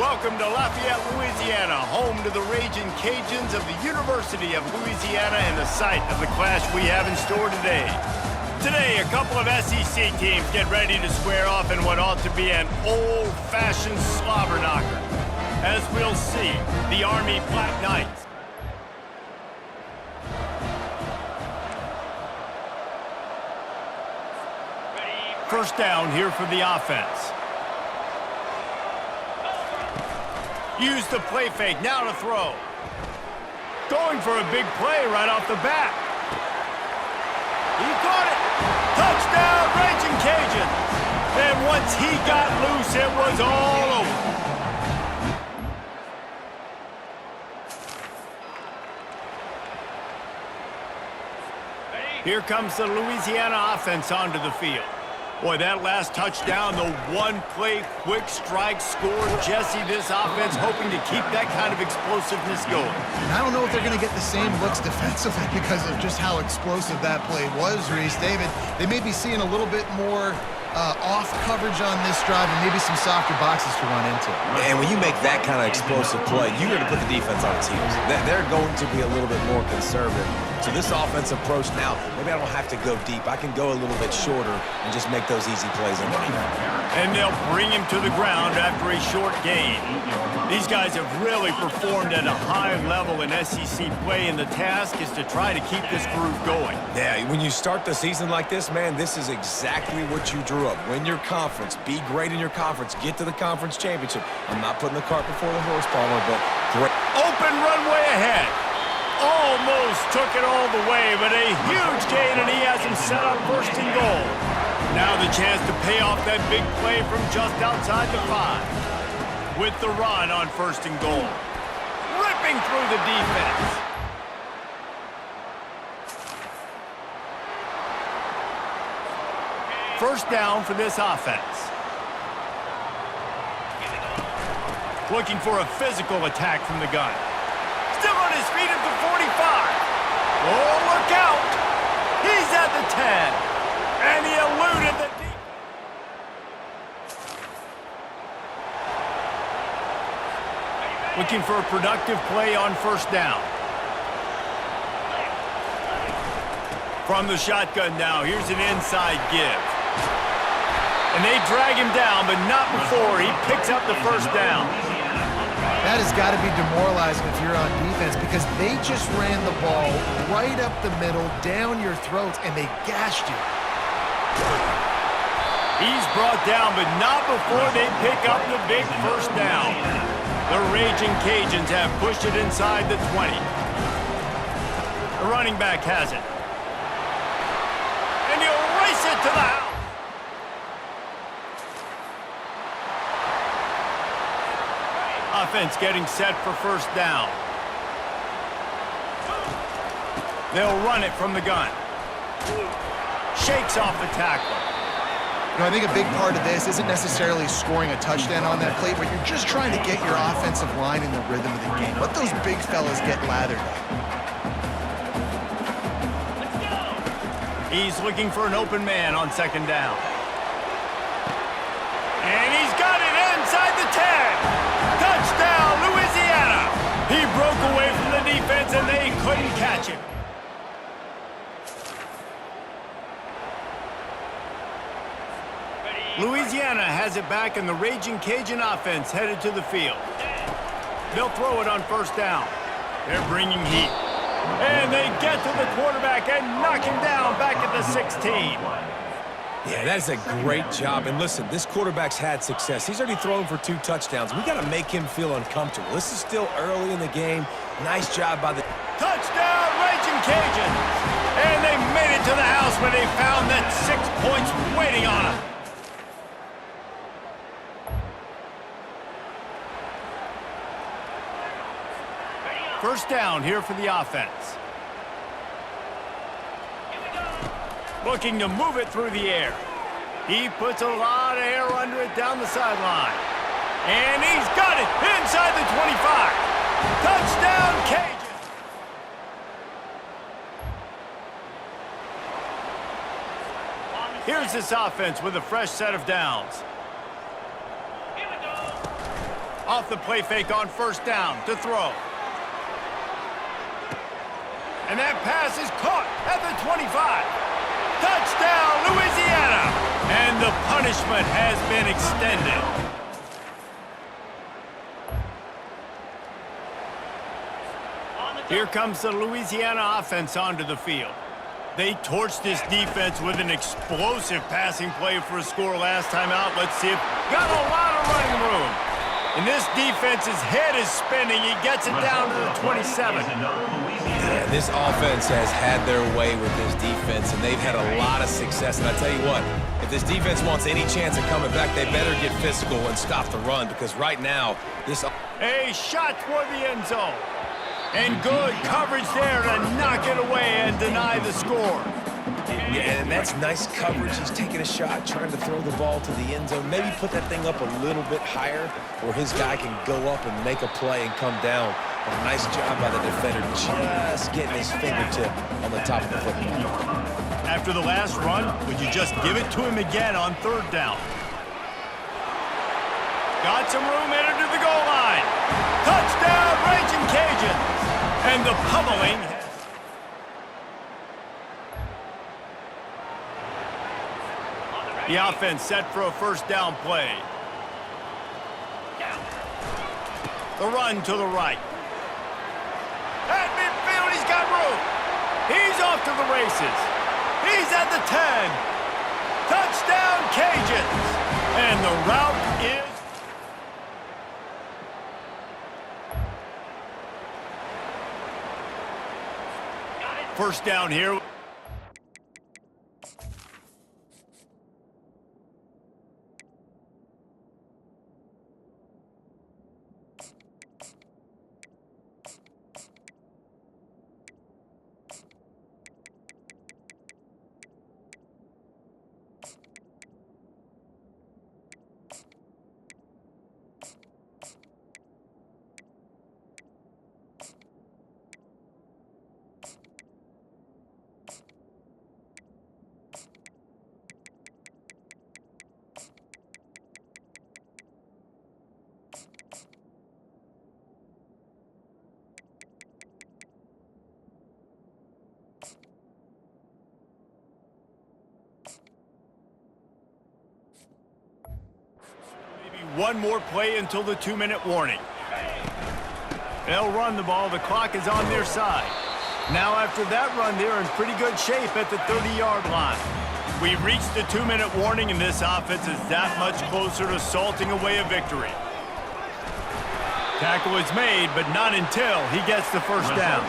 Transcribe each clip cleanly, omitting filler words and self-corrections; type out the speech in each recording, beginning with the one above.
Welcome to Lafayette, Louisiana, home to the Ragin Cajuns of the University of Louisiana and the site of the clash we have in store today. Today, a couple of SEC teams get ready to square off in what ought to be an old-fashioned slobber knocker. As we'll see, the Army Black Knights. First down here for the offense. Use the play fake, now to throw. Going for a big play right off the bat. He caught it. Touchdown, Ragin Cajuns. And once he got loose, it was all over. Here comes the Louisiana offense onto the field. Boy, that last touchdown, the one-play quick strike score. Jesse, this offense hoping to keep that kind of explosiveness going. I don't know if they're going to get the same looks defensively because of just how explosive that play was, Reese. David, they may be seeing a little bit more off coverage on this drive and maybe some softer boxes to run into. And when you make that kind of explosive play, you're going to put the defense on its heels. They're going to be a little bit more conservative. So this offensive approach now, maybe I don't have to go deep. I can go a little bit shorter and just make those easy plays underneath. And they'll bring him to the ground after a short gain. These guys have really performed at a high level in SEC play, and the task is to try to keep this groove going. Yeah, when you start the season like this, man, this is exactly what you drew up. Win your conference, be great in your conference, get to the conference championship. I'm not putting the cart before the horse, Palmer, but great. Open runway ahead. Almost took it all the way, but a huge gain, and he has him set up first and goal. Now the chance to pay off that big play from just outside the 5. With the run on first and goal. Ripping through the defense. First down for this offense. Looking for a physical attack from the gun. Still on his feet at the 45. Oh, look out! He's at the 10. And he eluded the deep. Looking for a productive play on first down. From the shotgun now, here's an inside give. And they drag him down, but not before he picks up the first down. That has got to be demoralizing if you're on defense because they just ran the ball right up the middle, down your throats, and they gashed you. He's brought down, but not before they pick up the big first down. The Ragin Cajuns have pushed it inside the 20. The running back has it. And he'll race it to the house. Offense getting set for first down. They'll run it from the gun. Shakes off the tackle. You know, I think a big part of this isn't necessarily scoring a touchdown on that play, but you're just trying to get your offensive line in the rhythm of the game. Let those big fellas get lathered up. He's looking for an open man on second down. And he's got it inside the 10. Touchdown, Louisiana! He broke away from the defense and they couldn't catch him. Louisiana has it back, and the Ragin Cajun offense headed to the field. They'll throw it on first down. They're bringing heat. And they get to the quarterback and knock him down back at the 16. Yeah, that's a great job. And listen, this quarterback's had success. He's already thrown for 2 touchdowns. We got to make him feel uncomfortable. This is still early in the game. Nice job by the... Touchdown, Ragin Cajuns! And they made it to the house where they found that 6 points waiting on them. First down here for the offense. Looking to move it through the air. He puts a lot of air under it down the sideline. And he's got it inside the 25. Touchdown, Cajuns! Here's this offense with a fresh set of downs. Off the play fake on first down to throw. And that pass is caught at the 25. Touchdown, Louisiana! And the punishment has been extended. Here comes the Louisiana offense onto the field. They torched this defense with an explosive passing play for a score last time out. Let's see if got a lot of running room. And this defense's head is spinning. He gets it down to the 27. Yeah, this offense has had their way with this defense, and they've had a lot of success. And I tell you what, if this defense wants any chance of coming back, they better get physical and stop the run, because right now, this... A shot toward the end zone. And good coverage there to knock it away and deny the score. Yeah, and that's nice coverage. He's taking a shot, trying to throw the ball to the end zone. Maybe put that thing up a little bit higher where his guy can go up and make a play and come down. And a nice job by the defender just getting his fingertip on the top of the football. After the last run, would you just give it to him again on third down? Got some room headed to the goal line. Touchdown, Ragin Cajuns. And the pummeling. The offense set for a first down play. The run to the right. At midfield, he's got room. He's off to the races. He's at the 10. Touchdown, Cajuns. And the route is... First down here. One more play until the 2-minute warning. They'll run the ball. The clock is on their side. Now after that run, they're in pretty good shape at the 30-yard line. We've reached the 2-minute warning, and this offense is that much closer to salting away a victory. Tackle is made, but not until he gets the first down.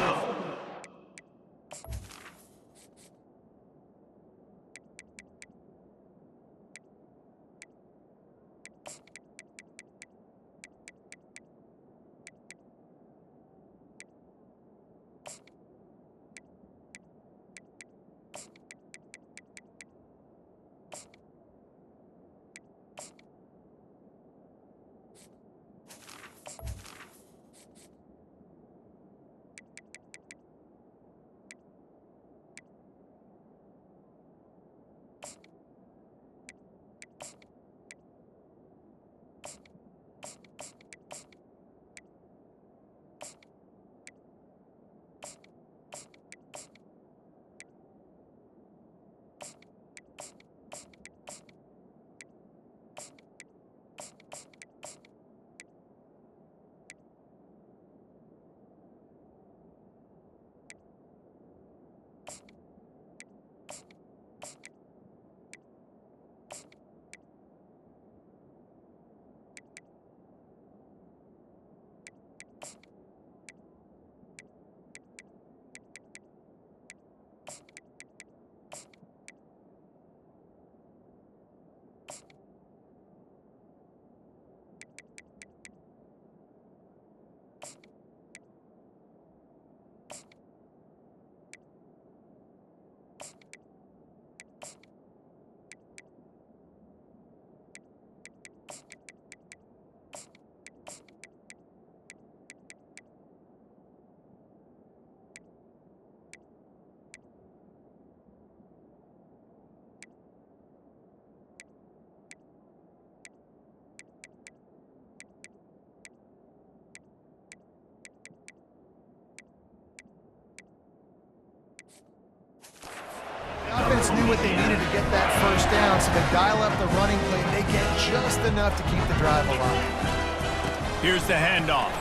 knew what they needed to get that first down, so they dial up the running play. They get just enough to keep the drive alive. Here's the handoff.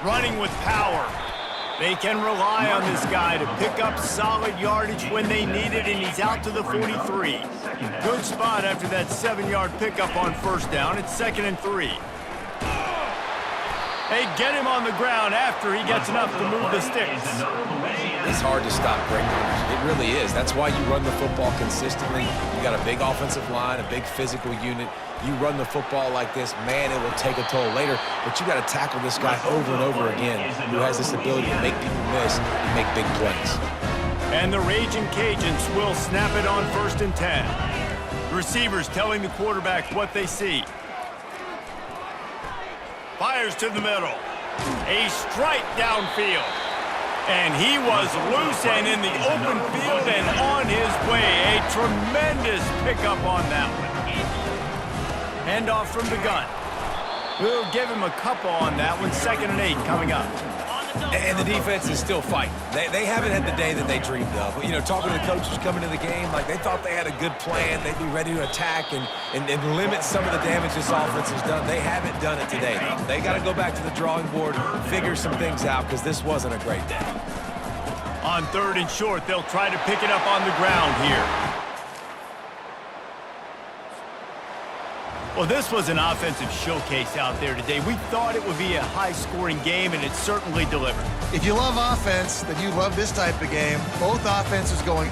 Running with power. They can rely on this guy to pick up solid yardage when they need it, and he's out to the 43. Good spot after that 7-yard pickup on first down. It's 2nd and 3. They get him on the ground after he gets enough to move the sticks. It's hard to stop great runners. It really is. That's why you run the football consistently. You got a big offensive line, a big physical unit. You run the football like this, man, it will take a toll later. But you got to tackle this guy over and over again who has this ability to make people miss and make big plays. And the Ragin Cajuns will snap it on 1st and 10. Receivers telling the quarterback what they see. Fires to the middle. A strike downfield. And he was loose and in the open field and on his way. A tremendous pickup on that one. Handoff from the gun. We'll give him a couple on that one. 2nd and 8 coming up. And the defense is still fighting. They haven't had the day that they dreamed of. You know, talking to the coaches coming to the game, like they thought they had a good plan. They'd be ready to attack and limit some of the damage this offense has done. They haven't done it today, though. They got to go back to the drawing board, figure some things out, because this wasn't a great day. On 3rd and short, they'll try to pick it up on the ground here. Well, this was an offensive showcase out there today. We thought it would be a high-scoring game, and it certainly delivered. If you love offense, then you love this type of game. Both offenses going